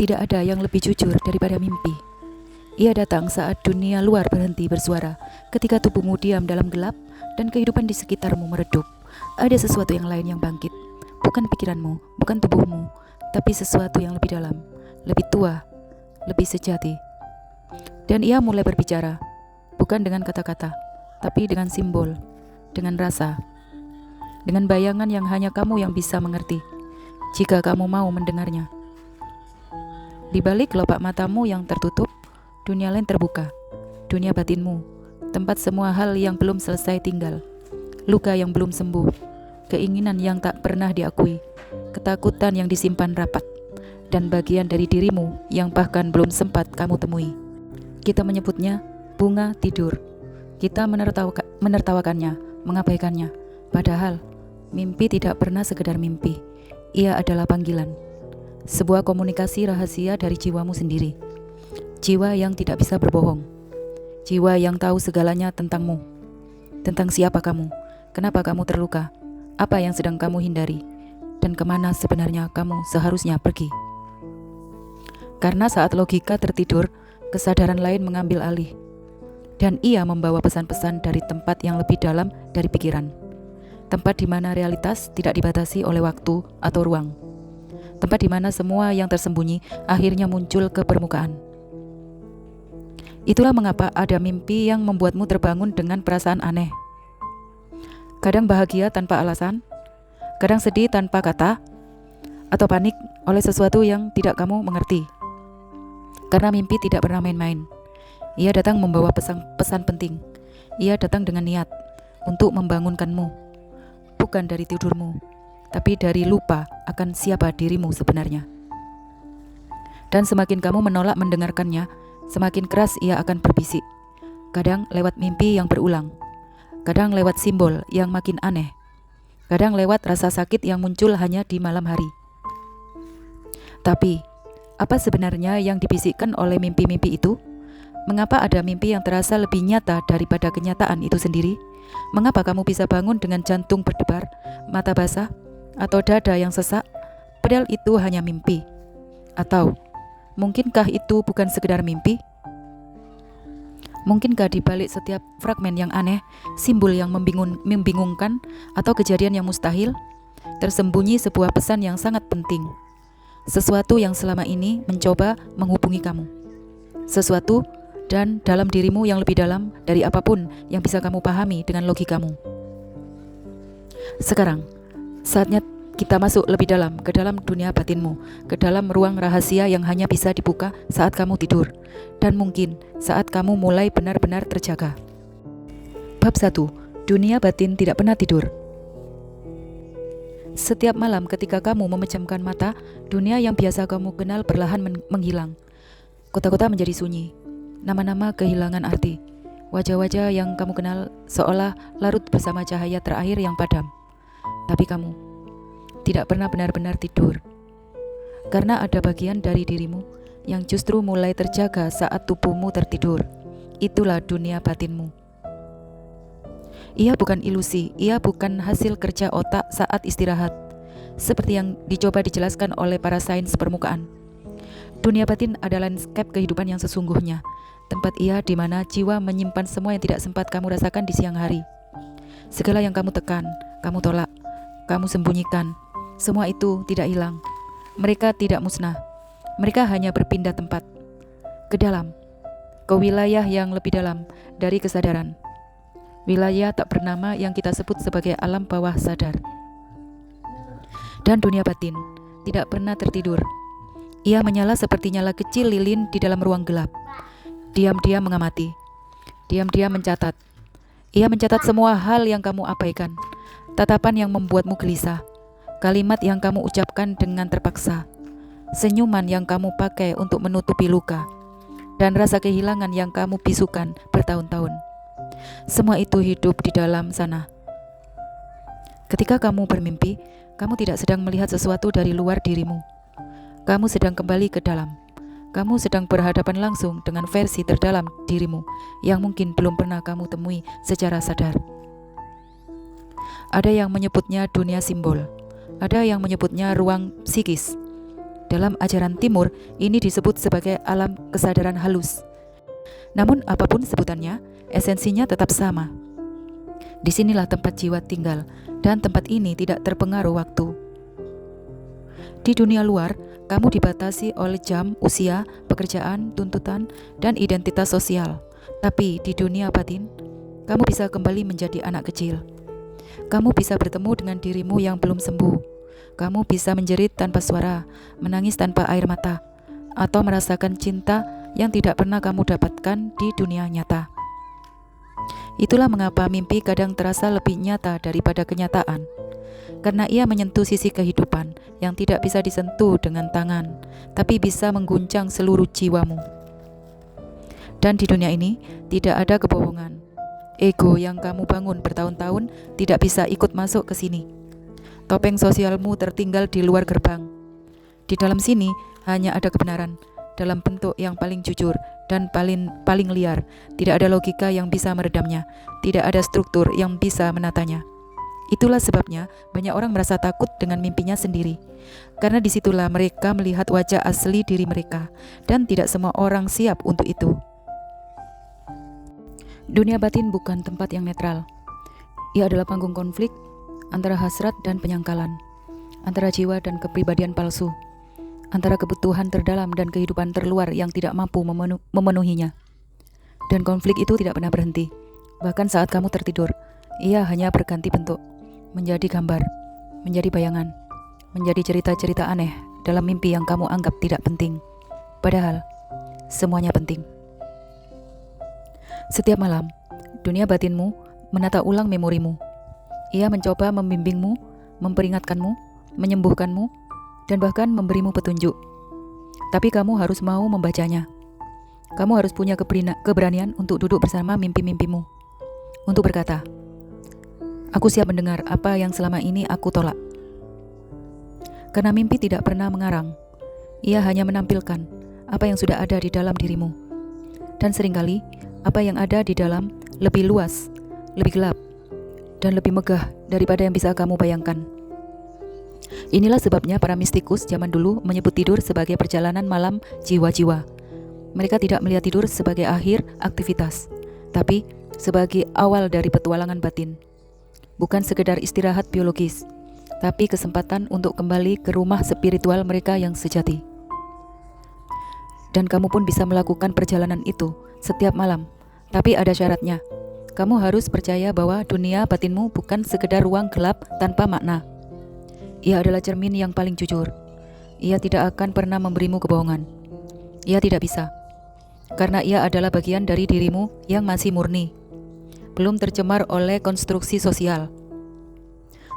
Tidak ada yang lebih jujur daripada mimpi. Ia datang saat dunia luar berhenti bersuara, ketika tubuhmu diam dalam gelap dan kehidupan di sekitarmu meredup. Ada sesuatu yang lain yang bangkit, bukan pikiranmu, bukan tubuhmu, tapi sesuatu yang lebih dalam, lebih tua, lebih sejati. Dan ia mulai berbicara, bukan dengan kata-kata, tapi dengan simbol, dengan rasa, dengan bayangan yang hanya kamu yang bisa mengerti, jika kamu mau mendengarnya. Di balik kelopak matamu yang tertutup, dunia lain terbuka, dunia batinmu, tempat semua hal yang belum selesai tinggal, luka yang belum sembuh, keinginan yang tak pernah diakui, ketakutan yang disimpan rapat, dan bagian dari dirimu yang bahkan belum sempat kamu temui. Kita menyebutnya bunga tidur. Kita menertawakannya, mengabaikannya. Padahal mimpi tidak pernah sekedar mimpi. Ia adalah panggilan. Sebuah komunikasi rahasia dari jiwamu sendiri. Jiwa yang tidak bisa berbohong. Jiwa yang tahu segalanya tentangmu. Tentang siapa kamu, kenapa kamu terluka, apa yang sedang kamu hindari, dan kemana sebenarnya kamu seharusnya pergi. Karena saat logika tertidur, kesadaran lain mengambil alih. Dan ia membawa pesan-pesan dari tempat yang lebih dalam dari pikiran. Tempat di mana realitas tidak dibatasi oleh waktu atau ruang. Tempat di mana semua yang tersembunyi akhirnya muncul ke permukaan. Itulah mengapa ada mimpi yang membuatmu terbangun dengan perasaan aneh. Kadang bahagia tanpa alasan, kadang sedih tanpa kata, atau panik oleh sesuatu yang tidak kamu mengerti. Karena mimpi tidak pernah main-main. Ia datang membawa pesan penting. Ia datang dengan niat untuk membangunkanmu, bukan dari tidurmu, tapi dari lupa akan siapa dirimu sebenarnya. Dan semakin kamu menolak mendengarkannya, semakin keras ia akan berbisik. Kadang lewat mimpi yang berulang, kadang lewat simbol yang makin aneh, kadang lewat rasa sakit yang muncul hanya di malam hari. Tapi, apa sebenarnya yang dibisikkan oleh mimpi-mimpi itu? Mengapa ada mimpi yang terasa lebih nyata daripada kenyataan itu sendiri? Mengapa kamu bisa bangun dengan jantung berdebar, mata basah, atau dada yang sesak, padahal itu hanya mimpi? Atau, mungkinkah itu bukan sekedar mimpi? Mungkinkah di balik setiap fragmen yang aneh, simbol yang membingungkan, atau kejadian yang mustahil, tersembunyi sebuah pesan yang sangat penting? Sesuatu yang selama ini mencoba menghubungi kamu. Sesuatu dan dalam dirimu yang lebih dalam dari apapun yang bisa kamu pahami dengan logikamu. Sekarang, saatnya kita masuk lebih dalam ke dalam dunia batinmu, ke dalam ruang rahasia yang hanya bisa dibuka saat kamu tidur, dan mungkin saat kamu mulai benar-benar terjaga. Bab 1. Dunia batin tidak pernah tidur. Setiap malam ketika kamu memejamkan mata, dunia yang biasa kamu kenal perlahan menghilang. Kota-kota menjadi sunyi, nama-nama kehilangan arti, wajah-wajah yang kamu kenal seolah larut bersama cahaya terakhir yang padam. Tapi kamu tidak pernah benar-benar tidur, karena ada bagian dari dirimu yang justru mulai terjaga saat tubuhmu tertidur. Itulah dunia batinmu. Ia bukan ilusi, ia bukan hasil kerja otak saat istirahat, seperti yang dicoba dijelaskan oleh para sains permukaan. Dunia batin adalah landscape kehidupan yang sesungguhnya, tempat ia di mana jiwa menyimpan semua yang tidak sempat kamu rasakan di siang hari. Segala yang kamu tekan, kamu tolak, kamu sembunyikan, semua itu tidak hilang. Mereka tidak musnah. Mereka hanya berpindah tempat ke dalam, ke wilayah yang lebih dalam dari kesadaran. Wilayah tak bernama yang kita sebut sebagai alam bawah sadar. Dan dunia batin tidak pernah tertidur. Ia menyala seperti nyala kecil lilin di dalam ruang gelap. Diam-diam mengamati, diam-diam mencatat. Ia mencatat semua hal yang kamu abaikan, tatapan yang membuatmu gelisah, kalimat yang kamu ucapkan dengan terpaksa, senyuman yang kamu pakai untuk menutupi luka, dan rasa kehilangan yang kamu bisukan bertahun-tahun. Semua itu hidup di dalam sana. Ketika kamu bermimpi, kamu tidak sedang melihat sesuatu dari luar dirimu. Kamu sedang kembali ke dalam. Kamu sedang berhadapan langsung dengan versi terdalam dirimu yang mungkin belum pernah kamu temui secara sadar. Ada yang menyebutnya dunia simbol, ada yang menyebutnya ruang psikis, Dalam ajaran Timur, ini disebut sebagai alam kesadaran halus. Namun apapun sebutannya, esensinya tetap sama. Disinilah tempat jiwa tinggal, dan tempat ini tidak terpengaruh waktu. Di dunia luar, kamu dibatasi oleh jam, usia, pekerjaan, tuntutan, dan identitas sosial. Tapi di dunia batin, kamu bisa kembali menjadi anak kecil. Kamu bisa bertemu dengan dirimu yang belum sembuh. Kamu bisa menjerit tanpa suara, menangis tanpa air mata, atau merasakan cinta yang tidak pernah kamu dapatkan di dunia nyata. Itulah mengapa mimpi kadang terasa lebih nyata daripada kenyataan, karena ia menyentuh sisi kehidupan yang tidak bisa disentuh dengan tangan, tapi bisa mengguncang seluruh jiwamu. Dan di dunia ini tidak ada kebohongan. Ego yang kamu bangun bertahun-tahun tidak bisa ikut masuk ke sini. Topeng sosialmu tertinggal di luar gerbang. Di dalam sini hanya ada kebenaran dalam bentuk yang paling jujur dan paling liar. Tidak ada logika yang bisa meredamnya. Tidak ada struktur yang bisa menatanya. Itulah sebabnya banyak orang merasa takut dengan mimpinya sendiri. Karena disitulah mereka melihat wajah asli diri mereka, dan tidak semua orang siap untuk itu. Dunia batin bukan tempat yang netral. Ia adalah panggung konflik antara hasrat dan penyangkalan, antara jiwa dan kepribadian palsu, antara kebutuhan terdalam dan kehidupan terluar yang tidak mampu memenuhinya. Dan konflik itu tidak pernah berhenti. Bahkan saat kamu tertidur, ia hanya berganti bentuk, menjadi gambar, menjadi bayangan, menjadi cerita-cerita aneh dalam mimpi yang kamu anggap tidak penting. Padahal semuanya penting. Setiap malam, dunia batinmu menata ulang memorimu. Ia mencoba membimbingmu, memperingatkanmu, menyembuhkanmu, dan bahkan memberimu petunjuk. Tapi kamu harus mau membacanya. Kamu harus punya keberanian untuk duduk bersama mimpi-mimpimu, untuk berkata, "Aku siap mendengar apa yang selama ini aku tolak." Karena mimpi tidak pernah mengarang. Ia hanya menampilkan apa yang sudah ada di dalam dirimu. Dan seringkali apa yang ada di dalam lebih luas, lebih gelap, dan lebih megah daripada yang bisa kamu bayangkan. Inilah sebabnya para mistikus zaman dulu menyebut tidur sebagai perjalanan malam jiwa-jiwa. Mereka tidak melihat tidur sebagai akhir aktivitas, tapi sebagai awal dari petualangan batin. Bukan sekedar istirahat biologis, tapi kesempatan untuk kembali ke rumah spiritual mereka yang sejati. Dan kamu pun bisa melakukan perjalanan itu setiap malam, tapi ada syaratnya. Kamu harus percaya bahwa dunia batinmu bukan sekedar ruang gelap tanpa makna. Ia adalah cermin yang paling jujur. Ia tidak akan pernah memberimu kebohongan. Ia tidak bisa, karena ia adalah bagian dari dirimu yang masih murni, belum tercemar oleh konstruksi sosial,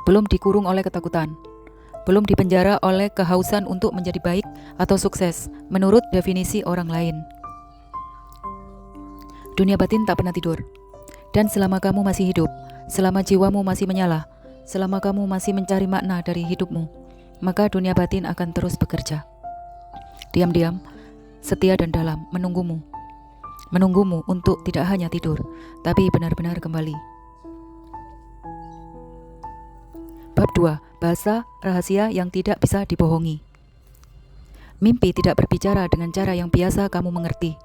belum dikurung oleh ketakutan, belum dipenjara oleh kehausan untuk menjadi baik atau sukses menurut definisi orang lain. Dunia batin tak pernah tidur. Dan selama kamu masih hidup, selama jiwamu masih menyala, selama kamu masih mencari makna dari hidupmu, maka dunia batin akan terus bekerja. Diam-diam, setia dan dalam, menunggumu untuk tidak hanya tidur, tapi benar-benar kembali. Bab 2. Bahasa rahasia yang tidak bisa dibohongi. Mimpi tidak berbicara dengan cara yang biasa kamu mengerti.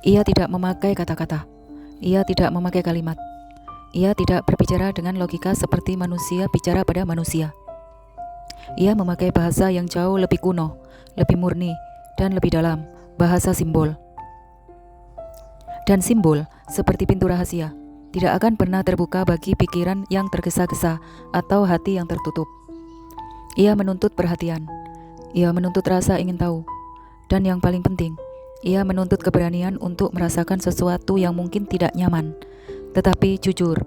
Ia tidak memakai kata-kata. Ia tidak memakai kalimat. Ia tidak berbicara dengan logika seperti manusia bicara pada manusia. Ia memakai bahasa yang jauh lebih kuno, lebih murni, dan lebih dalam, bahasa simbol. Dan simbol, seperti pintu rahasia, tidak akan pernah terbuka bagi pikiran yang tergesa-gesa atau hati yang tertutup. Ia menuntut perhatian. Ia menuntut rasa ingin tahu. Dan yang paling penting, ia menuntut keberanian untuk merasakan sesuatu yang mungkin tidak nyaman, tetapi jujur.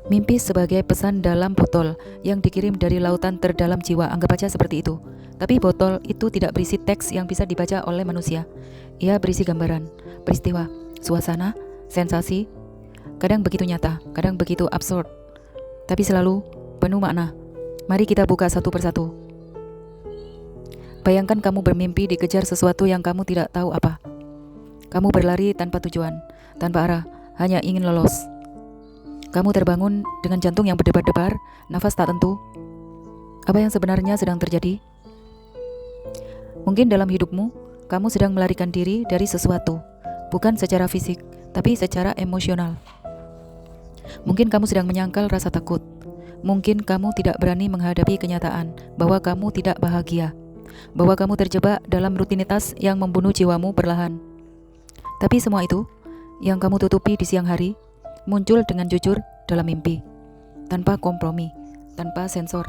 Mimpi sebagai pesan dalam botol yang dikirim dari lautan terdalam jiwa, anggap aja seperti itu. Tapi botol itu tidak berisi teks yang bisa dibaca oleh manusia. Ia berisi gambaran, peristiwa, suasana, sensasi. Kadang begitu nyata, kadang begitu absurd, tapi selalu penuh makna. Mari kita buka satu persatu. Bayangkan kamu bermimpi dikejar sesuatu yang kamu tidak tahu apa. Kamu berlari tanpa tujuan, tanpa arah, hanya ingin lolos. Kamu terbangun dengan jantung yang berdebar-debar, nafas tak tentu. Apa yang sebenarnya sedang terjadi? Mungkin dalam hidupmu, kamu sedang melarikan diri dari sesuatu, bukan secara fisik, tapi secara emosional. Mungkin kamu sedang menyangkal rasa takut. Mungkin kamu tidak berani menghadapi kenyataan bahwa kamu tidak bahagia, bahwa kamu terjebak dalam rutinitas yang membunuh jiwamu perlahan. Tapi semua itu, yang kamu tutupi di siang hari, muncul dengan jujur dalam mimpi, tanpa kompromi, tanpa sensor.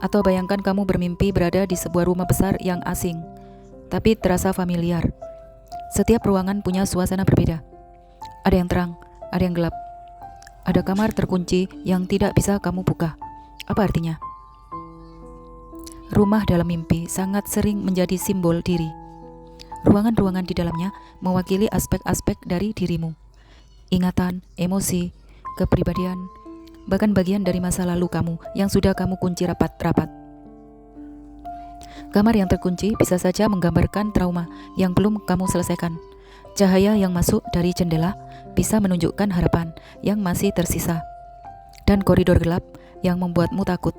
Atau bayangkan kamu bermimpi berada di sebuah rumah besar yang asing, tapi terasa familiar. Setiap ruangan punya suasana berbeda. Ada yang terang, ada yang gelap. Ada kamar terkunci yang tidak bisa kamu buka. Apa artinya? Rumah dalam mimpi sangat sering menjadi simbol diri. Ruangan-ruangan di dalamnya mewakili aspek-aspek dari dirimu. Ingatan, emosi, kepribadian, bahkan bagian dari masa lalu kamu yang sudah kamu kunci rapat-rapat. Kamar yang terkunci bisa saja menggambarkan trauma yang belum kamu selesaikan. Cahaya yang masuk dari jendela bisa menunjukkan harapan yang masih tersisa. Dan koridor gelap yang membuatmu takut.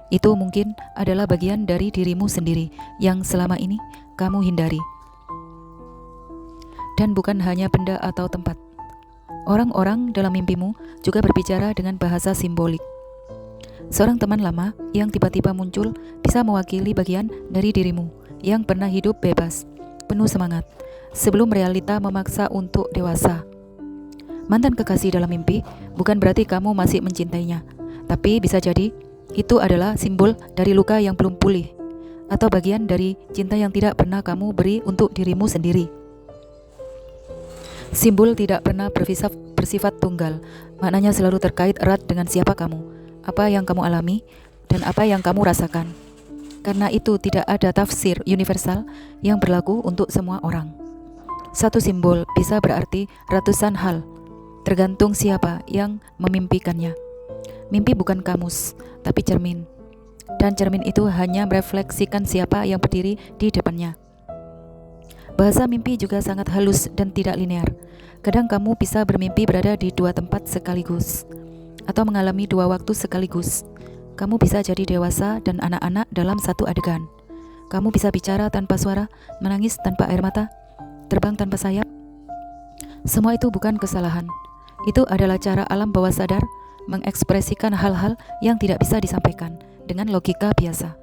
Itu mungkin adalah bagian dari dirimu sendiri yang selama ini kamu hindari. Dan bukan hanya benda atau tempat. Orang-orang dalam mimpimu juga berbicara dengan bahasa simbolik. Seorang teman lama yang tiba-tiba muncul bisa mewakili bagian dari dirimu yang pernah hidup bebas, penuh semangat, sebelum realita memaksa untuk dewasa. Mantan kekasih dalam mimpi bukan berarti kamu masih mencintainya, tapi bisa jadi itu adalah simbol dari luka yang belum pulih, atau bagian dari cinta yang tidak pernah kamu beri untuk dirimu sendiri. Simbol tidak pernah bersifat tunggal, maknanya selalu terkait erat dengan siapa kamu, apa yang kamu alami, dan apa yang kamu rasakan. Karena itu tidak ada tafsir universal yang berlaku untuk semua orang. Satu simbol bisa berarti ratusan hal, tergantung siapa yang memimpikannya. Mimpi bukan kamus, tapi cermin. Dan cermin itu hanya merefleksikan siapa yang berdiri di depannya. Bahasa mimpi juga sangat halus dan tidak linear. Kadang kamu bisa bermimpi berada di dua tempat sekaligus, atau mengalami dua waktu sekaligus. Kamu bisa jadi dewasa dan anak-anak dalam satu adegan. Kamu bisa bicara tanpa suara, menangis tanpa air mata, terbang tanpa sayap. Semua itu bukan kesalahan. Itu adalah cara alam bawah sadar mengekspresikan hal-hal yang tidak bisa disampaikan dengan logika biasa.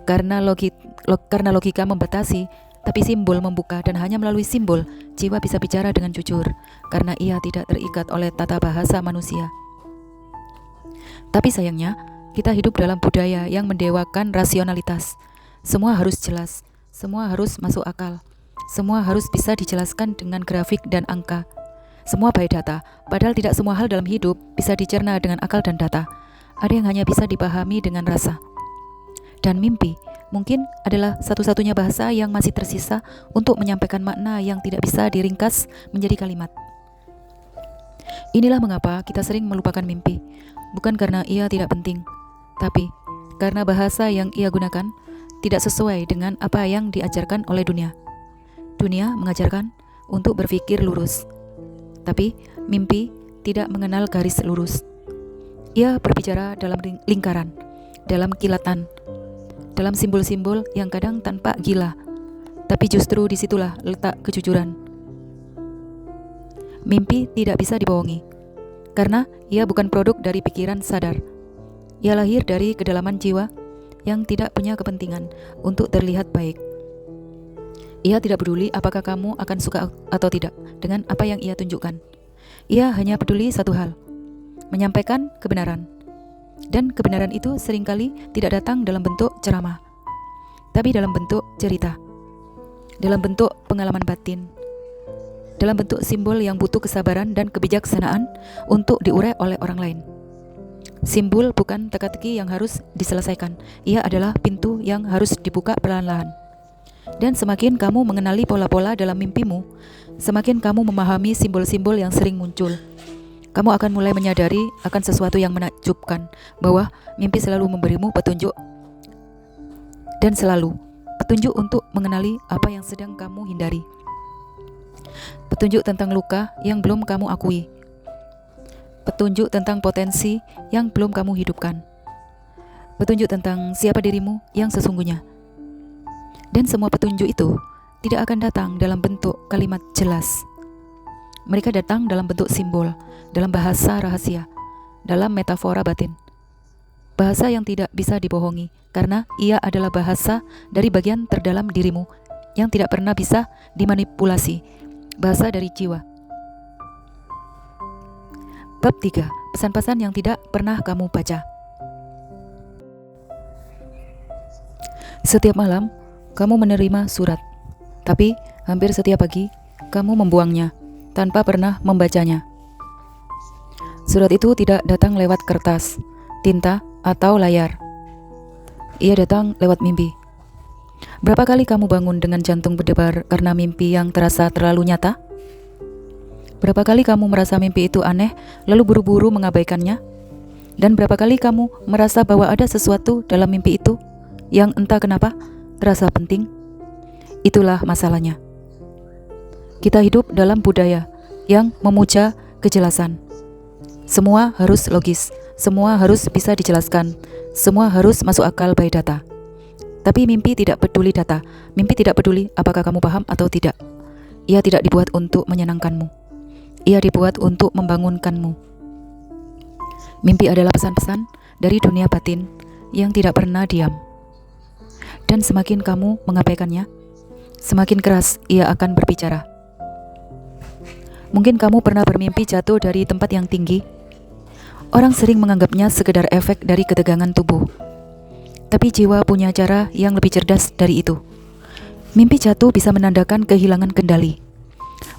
Karena logika membatasi, tapi simbol membuka, dan hanya melalui simbol, jiwa bisa bicara dengan jujur, karena ia tidak terikat oleh tata bahasa manusia. Tapi sayangnya, kita hidup dalam budaya yang mendewakan rasionalitas. Semua harus jelas, semua harus masuk akal, semua harus bisa dijelaskan dengan grafik dan angka. Semua by data, padahal tidak semua hal dalam hidup bisa dicerna dengan akal dan data. Ada yang hanya bisa dipahami dengan rasa. Dan mimpi mungkin adalah satu-satunya bahasa yang masih tersisa untuk menyampaikan makna yang tidak bisa diringkas menjadi kalimat. Inilah mengapa kita sering melupakan mimpi, bukan karena ia tidak penting, tapi karena bahasa yang ia gunakan tidak sesuai dengan apa yang diajarkan oleh dunia. Dunia mengajarkan untuk berpikir lurus, tapi mimpi tidak mengenal garis lurus. Ia berbicara dalam lingkaran, dalam kilatan, dalam simbol-simbol yang kadang tanpa gila, tapi justru disitulah letak kejujuran. Mimpi tidak bisa dibohongi, karena ia bukan produk dari pikiran sadar. Ia lahir dari kedalaman jiwa yang tidak punya kepentingan untuk terlihat baik. Ia tidak peduli apakah kamu akan suka atau tidak dengan apa yang ia tunjukkan. Ia hanya peduli satu hal, menyampaikan kebenaran. Dan kebenaran itu seringkali tidak datang dalam bentuk ceramah, tapi dalam bentuk cerita, dalam bentuk pengalaman batin, dalam bentuk simbol yang butuh kesabaran dan kebijaksanaan untuk diurai oleh orang lain. Simbol bukan teka-teki yang harus diselesaikan, ia adalah pintu yang harus dibuka perlahan-lahan. Dan semakin kamu mengenali pola-pola dalam mimpimu, semakin kamu memahami simbol-simbol yang sering muncul. Kamu akan mulai menyadari akan sesuatu yang menakjubkan, bahwa mimpi selalu memberimu petunjuk, dan selalu petunjuk untuk mengenali apa yang sedang kamu hindari. Petunjuk tentang luka yang belum kamu akui. petunjuk tentang potensi yang belum kamu hidupkan, petunjuk tentang siapa dirimu yang sesungguhnya. Dan semua petunjuk itu tidak akan datang dalam bentuk kalimat jelas. Mereka datang dalam bentuk simbol, dalam bahasa rahasia, dalam metafora batin. Bahasa yang tidak bisa dibohongi, karena ia adalah bahasa dari bagian terdalam dirimu yang tidak pernah bisa dimanipulasi, bahasa dari jiwa. Bab 3. Pesan-pesan yang tidak pernah kamu baca. Setiap malam, kamu menerima surat, tapi hampir setiap pagi, kamu membuangnya tanpa pernah membacanya. Surat itu tidak datang lewat kertas, tinta, atau layar. Ia datang lewat mimpi. Berapa kali kamu bangun dengan jantung berdebar karena mimpi yang terasa terlalu nyata? Berapa kali kamu merasa mimpi itu aneh, lalu buru-buru mengabaikannya? Dan berapa kali kamu merasa bahwa ada sesuatu dalam mimpi itu yang entah kenapa terasa penting? Itulah masalahnya. Kita hidup dalam budaya yang memuja kejelasan. Semua harus logis, semua harus bisa dijelaskan, semua harus masuk akal by data. Tapi mimpi tidak peduli data, mimpi tidak peduli apakah kamu paham atau tidak. Ia tidak dibuat untuk menyenangkanmu. Ia dibuat untuk membangunkanmu. Mimpi adalah pesan-pesan dari dunia batin yang tidak pernah diam. Dan semakin kamu mengabaikannya, semakin keras ia akan berbicara. Mungkin kamu pernah bermimpi jatuh dari tempat yang tinggi. Orang sering menganggapnya sekedar efek dari ketegangan tubuh. Tapi jiwa punya cara yang lebih cerdas dari itu. Mimpi jatuh bisa menandakan kehilangan kendali.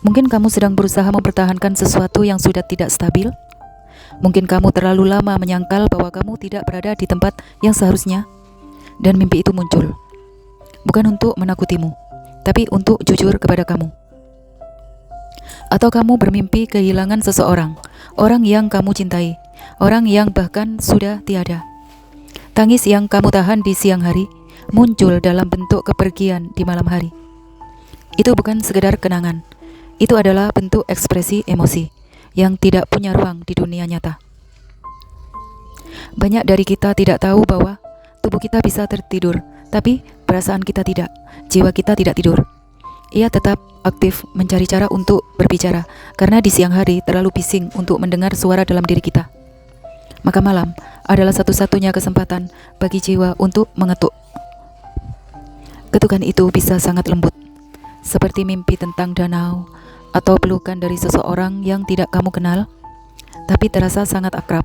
Mungkin kamu sedang berusaha mempertahankan sesuatu yang sudah tidak stabil. Mungkin kamu terlalu lama menyangkal bahwa kamu tidak berada di tempat yang seharusnya. Dan mimpi itu muncul. Bukan untuk menakutimu, tapi untuk jujur kepada kamu. Atau kamu bermimpi kehilangan seseorang, orang yang kamu cintai, orang yang bahkan sudah tiada. Tangis yang kamu tahan di siang hari muncul dalam bentuk kepergian di malam hari. Itu bukan sekedar kenangan. Itu adalah bentuk ekspresi emosi yang tidak punya ruang di dunia nyata. Banyak dari kita tidak tahu bahwa tubuh kita bisa tertidur, tapi perasaan kita tidak, jiwa kita tidak tidur. Ia tetap aktif mencari cara untuk berbicara, karena di siang hari terlalu bising untuk mendengar suara dalam diri kita. Maka malam adalah satu-satunya kesempatan bagi jiwa untuk mengetuk. Ketukan itu bisa sangat lembut, seperti mimpi tentang danau, atau pelukan dari seseorang yang tidak kamu kenal, tapi terasa sangat akrab.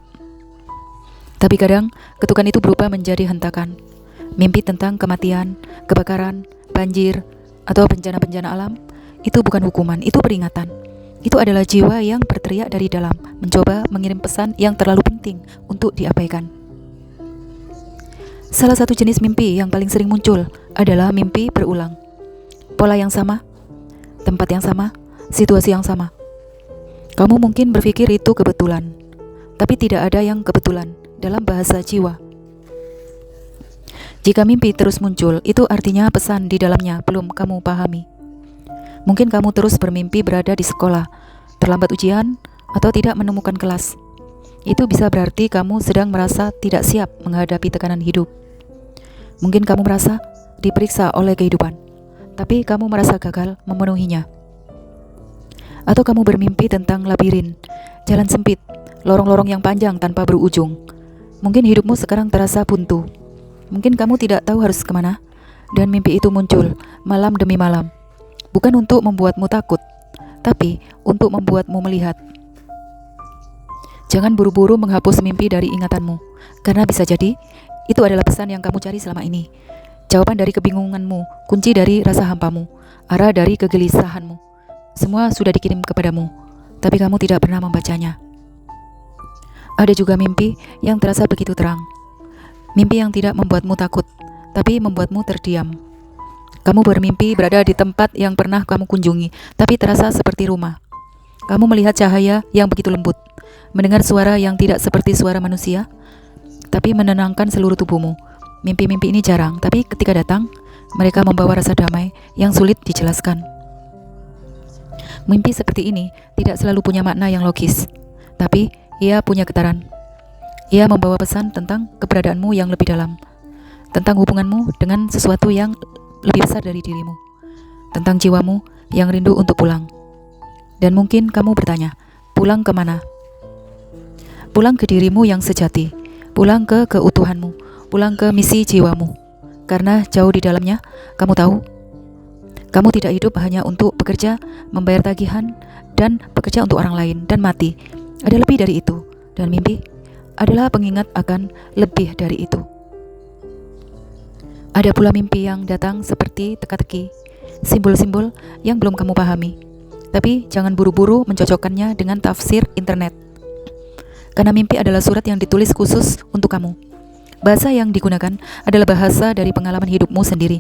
Tapi kadang, ketukan itu berubah menjadi hentakan. Mimpi tentang kematian, kebakaran, banjir, atau bencana-bencana alam, itu bukan hukuman, itu peringatan. Itu adalah jiwa yang berteriak dari dalam, mencoba mengirim pesan yang terlalu penting untuk diabaikan. Salah satu jenis mimpi yang paling sering muncul adalah mimpi berulang. Pola yang sama, tempat yang sama, situasi yang sama. Kamu mungkin berpikir itu kebetulan, tapi tidak ada yang kebetulan dalam bahasa jiwa. Jika mimpi terus muncul, itu artinya pesan di dalamnya belum kamu pahami. Mungkin kamu terus bermimpi berada di sekolah, terlambat ujian, atau tidak menemukan kelas. Itu bisa berarti kamu sedang merasa tidak siap menghadapi tekanan hidup. Mungkin kamu merasa diperiksa oleh kehidupan, tapi kamu merasa gagal memenuhinya. Atau kamu bermimpi tentang labirin, jalan sempit, lorong-lorong yang panjang tanpa berujung. Mungkin hidupmu sekarang terasa buntu. Mungkin kamu tidak tahu harus kemana, dan mimpi itu muncul malam demi malam. Bukan untuk membuatmu takut, tapi untuk membuatmu melihat. Jangan buru-buru menghapus mimpi dari ingatanmu, karena bisa jadi itu adalah pesan yang kamu cari selama ini. Jawaban dari kebingunganmu, kunci dari rasa hampamu, arah dari kegelisahanmu. Semua sudah dikirim kepadamu, tapi kamu tidak pernah membacanya. Ada juga mimpi yang terasa begitu terang. Mimpi yang tidak membuatmu takut, tapi membuatmu terdiam. Kamu bermimpi berada di tempat yang pernah kamu kunjungi, tapi terasa seperti rumah. Kamu melihat cahaya yang begitu lembut, mendengar suara yang tidak seperti suara manusia, tapi menenangkan seluruh tubuhmu. Mimpi-mimpi ini jarang, tapi ketika datang, mereka membawa rasa damai yang sulit dijelaskan. Mimpi seperti ini tidak selalu punya makna yang logis, tapi Ia punya getaran. Ia membawa pesan tentang keberadaanmu yang lebih dalam, tentang hubunganmu dengan sesuatu yang lebih besar dari dirimu, tentang jiwamu yang rindu untuk pulang. Dan mungkin kamu bertanya, pulang kemana? Pulang ke dirimu yang sejati, pulang ke keutuhanmu, pulang ke misi jiwamu. Karena jauh di dalamnya, kamu tahu, kamu tidak hidup hanya untuk bekerja, membayar tagihan, dan bekerja untuk orang lain, dan mati. Ada lebih dari itu, dan mimpi adalah pengingat akan lebih dari itu. Ada pula mimpi yang datang seperti teka-teki, simbol-simbol yang belum kamu pahami. Tapi jangan buru-buru mencocokkannya dengan tafsir internet. Karena mimpi adalah surat yang ditulis khusus untuk kamu. Bahasa yang digunakan adalah bahasa dari pengalaman hidupmu sendiri.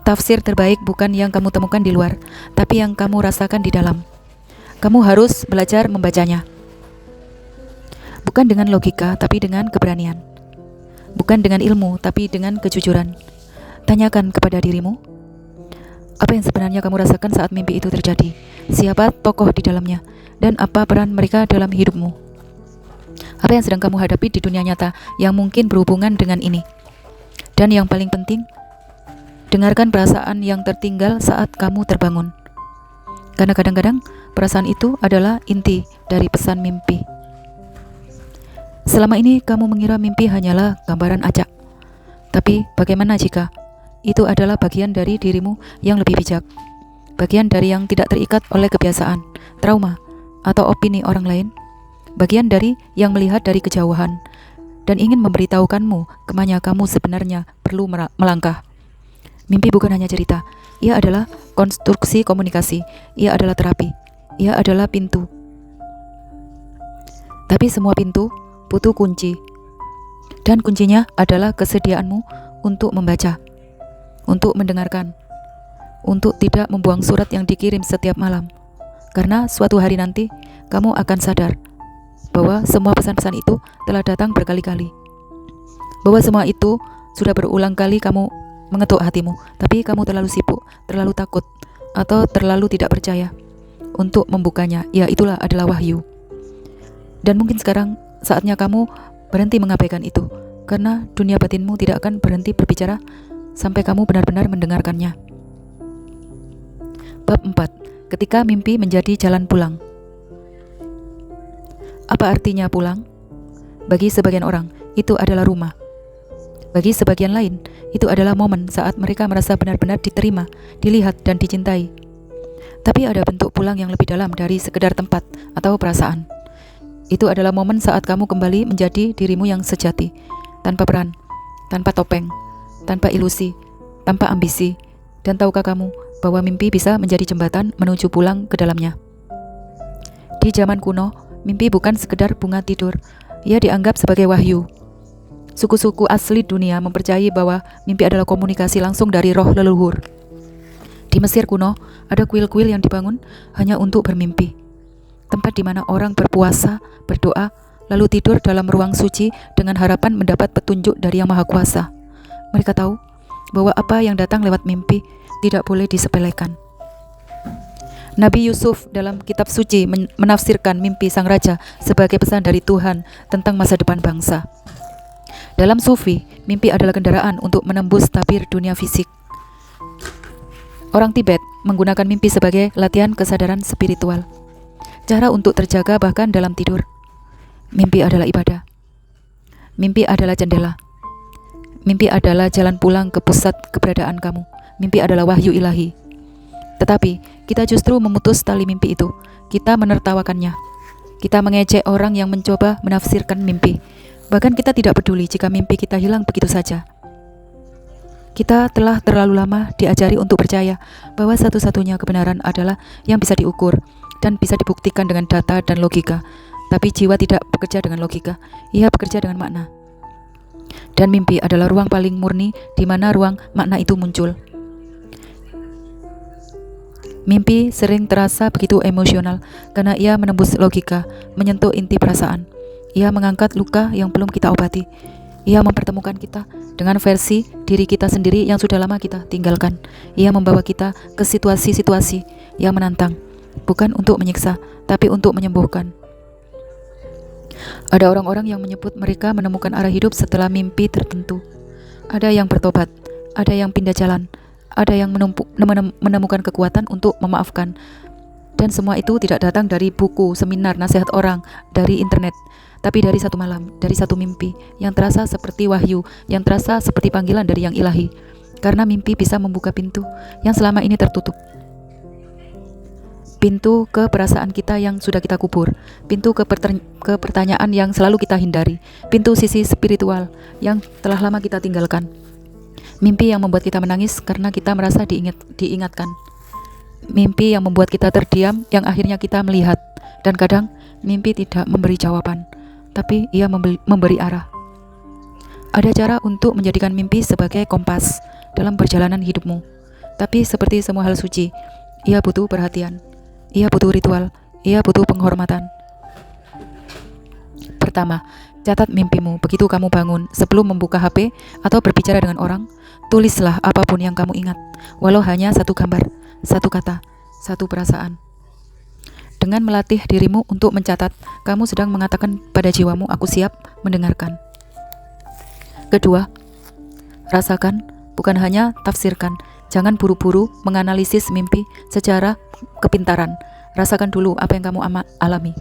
Tafsir terbaik bukan yang kamu temukan di luar, tapi yang kamu rasakan di dalam. Kamu harus belajar membacanya. Bukan dengan logika, tapi dengan keberanian. Bukan dengan ilmu, tapi dengan kejujuran. Tanyakan kepada dirimu, apa yang sebenarnya kamu rasakan saat mimpi itu terjadi? Siapa tokoh di dalamnya? Dan apa peran mereka dalam hidupmu? Apa yang sedang kamu hadapi di dunia nyata yang mungkin berhubungan dengan ini? Dan yang paling penting, dengarkan perasaan yang tertinggal saat kamu terbangun. Karena kadang-kadang perasaan itu adalah inti dari pesan mimpi. Selama ini kamu mengira mimpi hanyalah gambaran acak. Tapi bagaimana jika itu adalah bagian dari dirimu yang lebih bijak? Bagian dari yang tidak terikat oleh kebiasaan, trauma, atau opini orang lain? Bagian dari yang melihat dari kejauhan dan ingin memberitahukanmu kemana kamu sebenarnya perlu melangkah. Mimpi bukan hanya cerita, ia adalah konstruksi komunikasi, ia adalah terapi, ia adalah pintu. Tapi semua pintu butuh kunci, dan kuncinya adalah kesediaanmu untuk membaca, untuk mendengarkan, untuk tidak membuang surat yang dikirim setiap malam. Karena suatu hari nanti kamu akan sadar bahwa semua pesan-pesan itu telah datang berkali-kali, bahwa semua itu sudah berulang kali kamu mengetuk hatimu, tapi kamu terlalu sibuk, terlalu takut, atau terlalu tidak percaya untuk membukanya. Ya, itulah adalah wahyu. Dan mungkin sekarang saatnya kamu berhenti mengabaikan itu, karena dunia batinmu tidak akan berhenti berbicara sampai kamu benar-benar mendengarkannya. Bab 4. Ketika mimpi menjadi jalan pulang. Apa artinya pulang? Bagi sebagian orang, itu adalah rumah. Bagi sebagian lain, itu adalah momen saat mereka merasa benar-benar diterima, dilihat, dan dicintai. Tapi ada bentuk pulang yang lebih dalam dari sekedar tempat atau perasaan. Itu adalah momen saat kamu kembali menjadi dirimu yang sejati, tanpa peran, tanpa topeng, tanpa ilusi, tanpa ambisi. Dan tahukah kamu bahwa mimpi bisa menjadi jembatan menuju pulang ke dalamnya? Di zaman kuno, mimpi bukan sekedar bunga tidur, ia dianggap sebagai wahyu. Suku-suku asli dunia mempercayai bahwa mimpi adalah komunikasi langsung dari roh leluhur. Di Mesir kuno, ada kuil-kuil yang dibangun hanya untuk bermimpi. Tempat di mana orang berpuasa, berdoa, lalu tidur dalam ruang suci dengan harapan mendapat petunjuk dari Yang Maha Kuasa. Mereka tahu bahwa apa yang datang lewat mimpi tidak boleh disepelekan. Nabi Yusuf dalam kitab suci menafsirkan mimpi sang raja sebagai pesan dari Tuhan tentang masa depan bangsa. Dalam Sufi, mimpi adalah kendaraan untuk menembus tabir dunia fisik. Orang Tibet menggunakan mimpi sebagai latihan kesadaran spiritual, cara untuk terjaga bahkan dalam tidur. Mimpi adalah ibadah. Mimpi adalah jendela. Mimpi adalah jalan pulang ke pusat keberadaan kamu. Mimpi adalah wahyu ilahi. Tetapi kita justru memutus tali mimpi itu. Kita menertawakannya. Kita mengejek orang yang mencoba menafsirkan mimpi. Bahkan kita tidak peduli jika mimpi kita hilang begitu saja. Kita telah terlalu lama diajari untuk percaya bahwa satu-satunya kebenaran adalah yang bisa diukur dan bisa dibuktikan dengan data dan logika. Tapi jiwa tidak bekerja dengan logika, ia bekerja dengan makna. Dan mimpi adalah ruang paling murni di mana ruang makna itu muncul. Mimpi sering terasa begitu emosional karena ia menembus logika, menyentuh inti perasaan. Ia mengangkat luka yang belum kita obati. Ia mempertemukan kita dengan versi diri kita sendiri yang sudah lama kita tinggalkan. Ia membawa kita ke situasi-situasi yang menantang, bukan untuk menyiksa, tapi untuk menyembuhkan. Ada orang-orang yang menyebut mereka menemukan arah hidup setelah mimpi tertentu. Ada yang bertobat, ada yang pindah jalan, ada yang menemukan kekuatan untuk memaafkan. Dan semua itu tidak datang dari buku, seminar, nasihat orang, dari internet, tapi dari satu malam, dari satu mimpi yang terasa seperti wahyu, yang terasa seperti panggilan dari yang ilahi. Karena mimpi bisa membuka pintu yang selama ini tertutup. Pintu ke perasaan kita yang sudah kita kubur, pintu ke pertanyaan yang selalu kita hindari, pintu sisi spiritual yang telah lama kita tinggalkan. Mimpi yang membuat kita menangis karena kita merasa diingatkan. Mimpi yang membuat kita terdiam yang akhirnya kita melihat. Dan kadang mimpi tidak memberi jawaban, tapi ia memberi arah. Ada cara untuk menjadikan mimpi sebagai kompas dalam perjalanan hidupmu. Tapi seperti semua hal suci, ia butuh perhatian. Ia butuh ritual, ia butuh penghormatan. Pertama, catat mimpimu begitu kamu bangun. Sebelum membuka HP atau berbicara dengan orang, tulislah apapun yang kamu ingat, walau hanya satu gambar, satu kata, satu perasaan. Dengan melatih dirimu untuk mencatat, kamu sedang mengatakan pada jiwamu, aku siap mendengarkan. Kedua, rasakan, bukan hanya tafsirkan. Jangan buru-buru menganalisis mimpi secara kepintaran. Rasakan dulu apa yang kamu alami.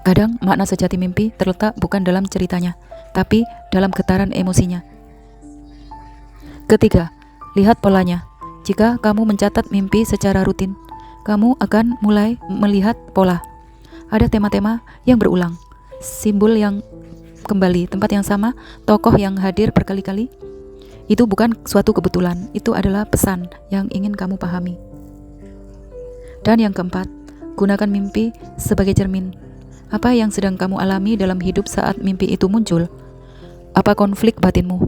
Kadang makna sejati mimpi terletak bukan dalam ceritanya, tapi dalam getaran emosinya. Ketiga, lihat polanya. Jika kamu mencatat mimpi secara rutin, kamu akan mulai melihat pola. Ada tema-tema yang berulang, simbol yang kembali, tempat yang sama, tokoh yang hadir berkali-kali. Itu bukan suatu kebetulan, itu adalah pesan yang ingin kamu pahami. Dan yang keempat, gunakan mimpi sebagai cermin. Apa yang sedang kamu alami dalam hidup saat mimpi itu muncul? Apa konflik batinmu?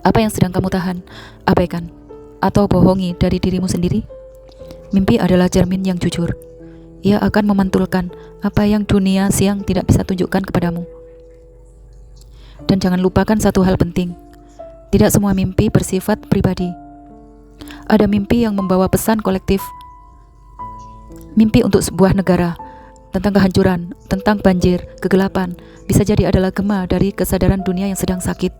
Apa yang sedang kamu tahan, abaikan, atau bohongi dari dirimu sendiri? Mimpi adalah cermin yang jujur. Ia akan memantulkan apa yang dunia siang tidak bisa tunjukkan kepadamu. Dan jangan lupakan satu hal penting. Tidak semua mimpi bersifat pribadi. Ada mimpi yang membawa pesan kolektif. Mimpi untuk sebuah negara, tentang kehancuran, tentang banjir, kegelapan, bisa jadi adalah gema dari kesadaran dunia yang sedang sakit.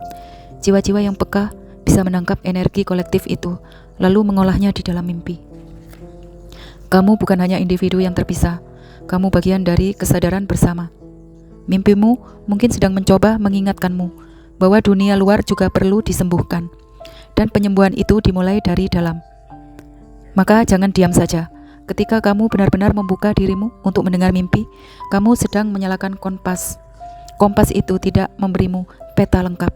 Jiwa-jiwa yang peka bisa menangkap energi kolektif itu, lalu mengolahnya di dalam mimpi. Kamu bukan hanya individu yang terpisah, kamu bagian dari kesadaran bersama. Mimpimu mungkin sedang mencoba mengingatkanmu bahwa dunia luar juga perlu disembuhkan, dan penyembuhan itu dimulai dari dalam. Maka jangan diam saja. Ketika kamu benar-benar membuka dirimu untuk mendengar mimpi, kamu sedang menyalakan kompas. Kompas itu tidak memberimu peta lengkap,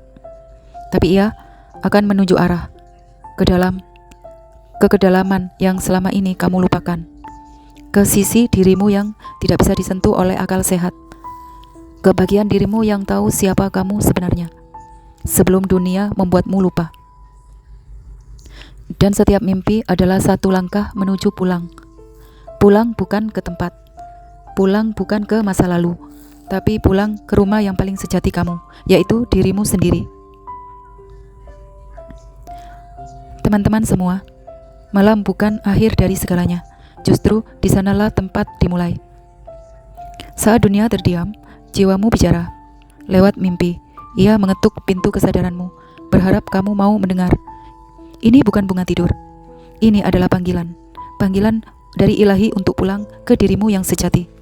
tapi ia akan menunjuk arah ke kedalaman yang selama ini kamu lupakan, ke sisi dirimu yang tidak bisa disentuh oleh akal sehat, ke bagian dirimu yang tahu siapa kamu sebenarnya sebelum dunia membuatmu lupa. Dan setiap mimpi adalah satu langkah menuju pulang. Pulang bukan ke tempat, pulang bukan ke masa lalu, tapi pulang ke rumah yang paling sejati kamu, yaitu dirimu sendiri. Teman-teman semua, malam bukan akhir dari segalanya. Justru di sanalah tempat dimulai. Saat dunia terdiam, jiwamu bicara lewat mimpi. Ia mengetuk pintu kesadaranmu, berharap kamu mau mendengar. Ini bukan bunga tidur. Ini adalah panggilan. Panggilan dari ilahi untuk pulang ke dirimu yang sejati.